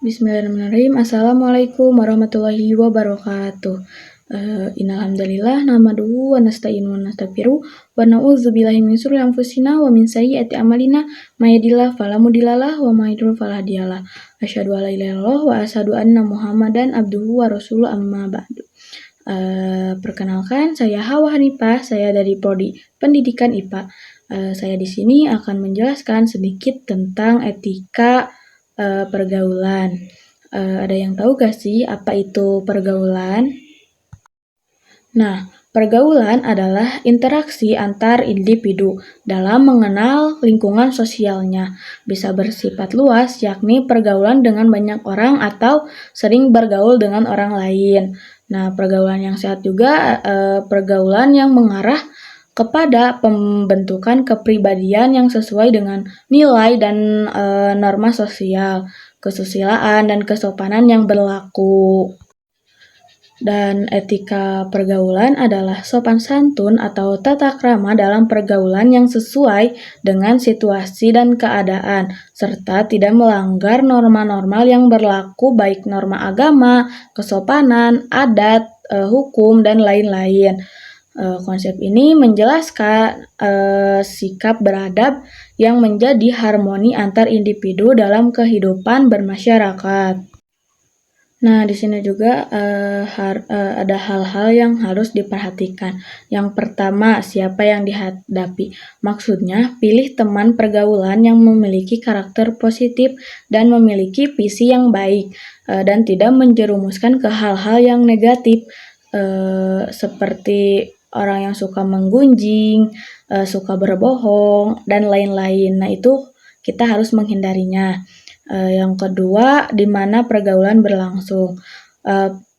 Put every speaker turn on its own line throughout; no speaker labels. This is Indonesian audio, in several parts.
Bismillahirrahmanirrahim. Assalamualaikum warahmatullahi wabarakatuh. Innalhamdalillah nahmaduhu wa nasta'inu wa nastaghfiruh wa na'udzubillahi min syururi anfusina wa min sayyiati a'malina may yahdihillahu fala mudhillalah wa may yudhlil fala hadiyalah. Asyhadu an la ilaha illallah wa asyhadu anna Muhammadan abduhu wa rasuluh amma ba'du. Perkenalkan, saya Hawa Hanifah, saya dari Prodi Pendidikan IPA. Saya di sini akan menjelaskan sedikit tentang etika pergaulan. Ada yang tahu gak sih apa itu pergaulan? Nah, pergaulan adalah interaksi antar individu dalam mengenal lingkungan sosialnya. Bisa bersifat luas, yakni pergaulan dengan banyak orang atau sering bergaul dengan orang lain. Nah, pergaulan yang sehat juga pergaulan yang mengarah kepada pembentukan kepribadian yang sesuai dengan nilai dan norma sosial, kesusilaan, dan kesopanan yang berlaku. Dan etika pergaulan adalah sopan santun atau tata krama dalam pergaulan yang sesuai dengan situasi dan keadaan, serta tidak melanggar norma-norma yang berlaku baik norma agama, kesopanan, adat, hukum, dan lain-lain. Konsep ini menjelaskan sikap beradab yang menjadi harmoni antar individu dalam kehidupan bermasyarakat. Nah, di sini juga ada hal-hal yang harus diperhatikan. Yang pertama, siapa yang dihadapi. Maksudnya, pilih teman pergaulan yang memiliki karakter positif dan memiliki visi yang baik dan tidak menjerumuskan ke hal-hal yang negatif seperti orang yang suka menggunjing, suka berbohong, dan lain-lain. Nah, itu kita harus menghindarinya. Yang kedua, di mana pergaulan berlangsung.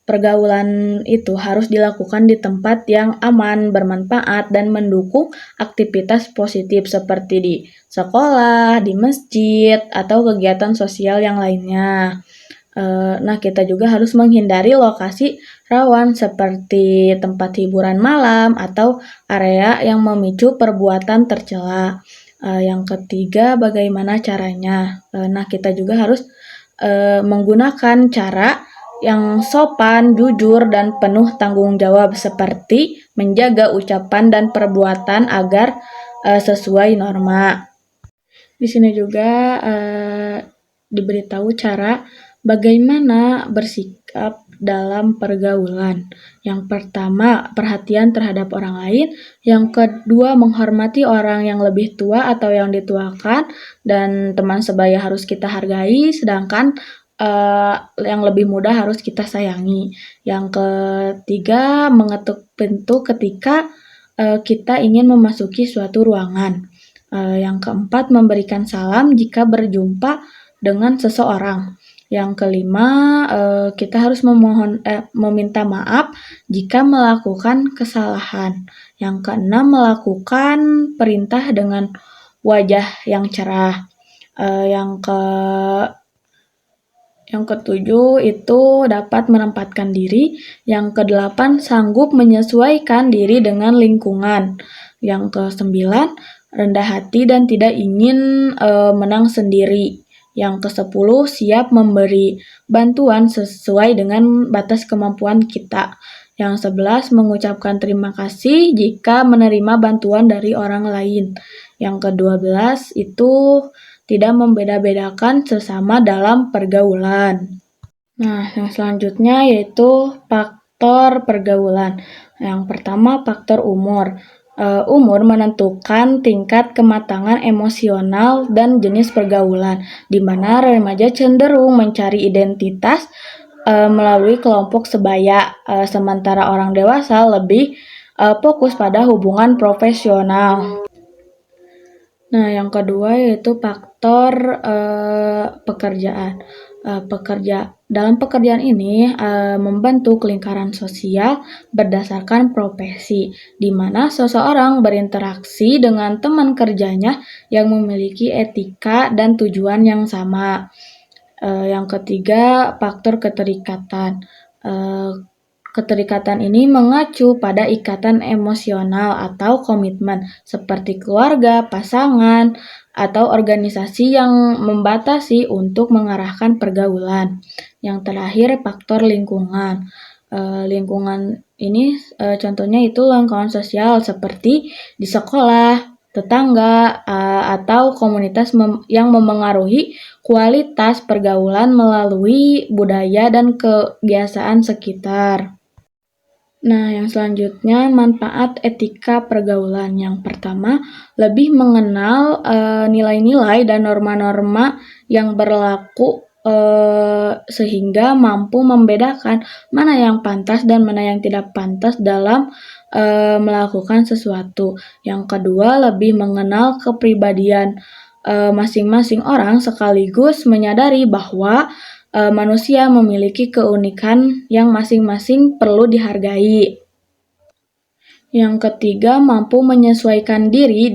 Pergaulan itu harus dilakukan di tempat yang aman, bermanfaat, dan mendukung aktivitas positif seperti di sekolah, di masjid, atau kegiatan sosial yang lainnya. Nah, kita juga harus menghindari lokasi rawan seperti tempat hiburan malam atau area yang memicu perbuatan tercela. Yang ketiga, bagaimana caranya? Nah, kita juga harus menggunakan cara yang sopan, jujur, dan penuh tanggung jawab seperti menjaga ucapan dan perbuatan agar sesuai norma. Di sini juga diberitahu cara bagaimana bersikap dalam pergaulan. Yang pertama, perhatian terhadap orang lain. Yang kedua, menghormati orang yang lebih tua atau yang dituakan. Dan teman sebaya harus kita hargai, sedangkan yang lebih muda harus kita sayangi. Yang ketiga, mengetuk pintu ketika kita ingin memasuki suatu ruangan. Yang keempat, memberikan salam jika berjumpa dengan seseorang. Yang kelima, kita harus meminta maaf jika melakukan kesalahan. Yang keenam, melakukan perintah dengan wajah yang cerah. Yang ketujuh itu dapat menempatkan diri. Yang kedelapan, sanggup menyesuaikan diri dengan lingkungan. Yang kesembilan, rendah hati dan tidak ingin menang sendiri. Yang ke-10, siap memberi bantuan sesuai dengan batas kemampuan kita. Yang 11, mengucapkan terima kasih jika menerima bantuan dari orang lain. Yang ke-12 itu tidak membeda-bedakan sesama dalam pergaulan. Nah, yang selanjutnya yaitu faktor pergaulan. Yang pertama, faktor umur. Umur menentukan tingkat kematangan emosional dan jenis pergaulan, di mana remaja cenderung mencari identitas melalui kelompok sebaya, sementara orang dewasa lebih fokus pada hubungan profesional. Nah, yang kedua yaitu faktor pekerjaan. Dalam pekerjaan ini membentuk lingkaran sosial berdasarkan profesi, di mana seseorang berinteraksi dengan teman kerjanya yang memiliki etika dan tujuan yang sama. Yang ketiga, faktor keterikatan. Keterikatan ini mengacu pada ikatan emosional atau komitmen seperti keluarga, pasangan, atau organisasi yang membatasi untuk mengarahkan pergaulan. Yang terakhir, faktor lingkungan. Lingkungan ini contohnya itu lingkungan sosial seperti di sekolah, tetangga, atau komunitas yang memengaruhi kualitas pergaulan melalui budaya dan kebiasaan sekitar. Nah, yang selanjutnya manfaat etika pergaulan. Yang pertama, lebih mengenal nilai-nilai dan norma-norma yang berlaku sehingga mampu membedakan mana yang pantas dan mana yang tidak pantas dalam melakukan sesuatu. Yang kedua, lebih mengenal kepribadian masing-masing orang sekaligus menyadari bahwa manusia memiliki keunikan yang masing-masing perlu dihargai. Yang ketiga, mampu menyesuaikan diri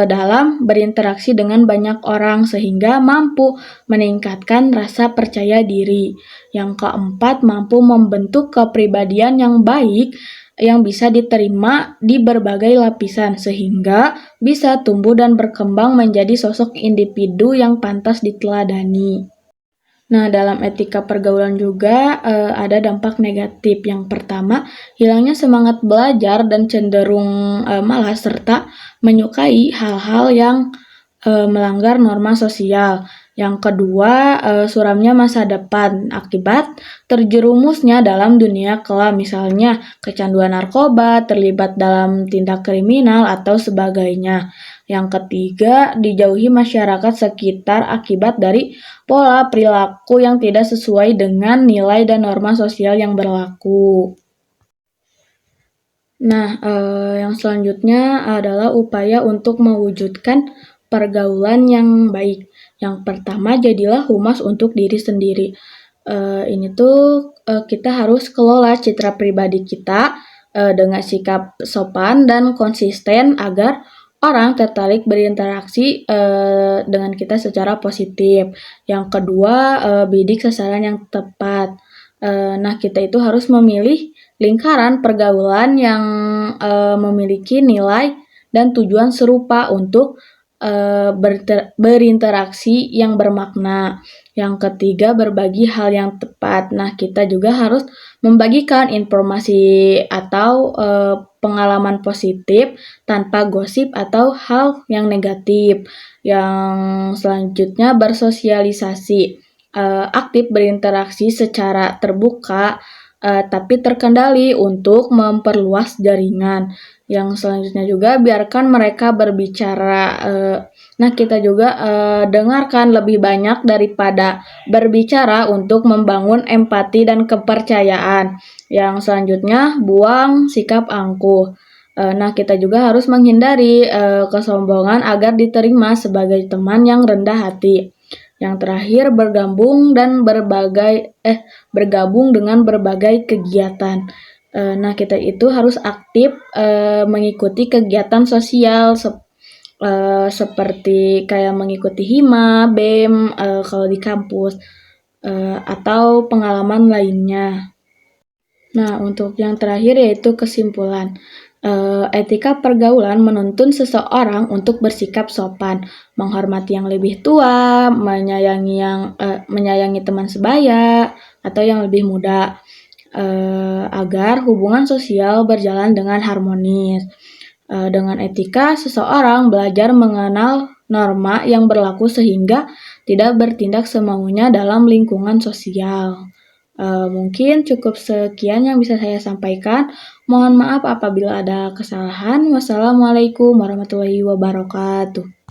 dalam berinteraksi dengan banyak orang sehingga mampu meningkatkan rasa percaya diri. Yang keempat, mampu membentuk kepribadian yang baik yang bisa diterima di berbagai lapisan sehingga bisa tumbuh dan berkembang menjadi sosok individu yang pantas diteladani. Nah, dalam etika pergaulan juga ada dampak negatif. Yang pertama, hilangnya semangat belajar dan cenderung malas serta menyukai hal-hal yang melanggar norma sosial. Yang kedua, suramnya masa depan akibat terjerumusnya dalam dunia kelam, misalnya kecanduan narkoba, terlibat dalam tindak kriminal, atau sebagainya. Yang ketiga, dijauhi masyarakat sekitar akibat dari pola perilaku yang tidak sesuai dengan nilai dan norma sosial yang berlaku. Nah, yang selanjutnya adalah upaya untuk mewujudkan pergaulan yang baik. Yang pertama, jadilah humas untuk diri sendiri. Ini tuh kita harus kelola citra pribadi kita dengan sikap sopan dan konsisten agar orang tertarik berinteraksi dengan kita secara positif. Yang kedua, bidik sasaran yang tepat. Nah, kita itu harus memilih lingkaran pergaulan yang memiliki nilai dan tujuan serupa untuk berinteraksi yang bermakna. Yang ketiga, berbagi hal yang tepat. Nah, kita juga harus membagikan informasi atau pengalaman positif tanpa gosip atau hal yang negatif. Yang selanjutnya, bersosialisasi. Aktif berinteraksi secara terbuka tapi terkendali untuk memperluas jaringan. Yang selanjutnya juga biarkan mereka berbicara. Nah, kita juga dengarkan lebih banyak daripada berbicara untuk membangun empati dan kepercayaan. Yang selanjutnya, buang sikap angkuh. Nah, kita juga harus menghindari kesombongan agar diterima sebagai teman yang rendah hati. Yang terakhir, bergabung dengan berbagai kegiatan. Nah, kita itu harus aktif mengikuti kegiatan sosial seperti kayak mengikuti hima, BEM kalau di kampus atau pengalaman lainnya. Nah, untuk yang terakhir yaitu kesimpulan. Etika pergaulan menuntun seseorang untuk bersikap sopan, menghormati yang lebih tua, menyayangi teman sebaya atau yang lebih muda, agar hubungan sosial berjalan dengan harmonis. Dengan etika, seseorang belajar mengenal norma yang berlaku sehingga tidak bertindak semaunya dalam lingkungan sosial. Mungkin cukup sekian yang bisa saya sampaikan. Mohon maaf apabila ada kesalahan. Wassalamualaikum warahmatullahi wabarakatuh.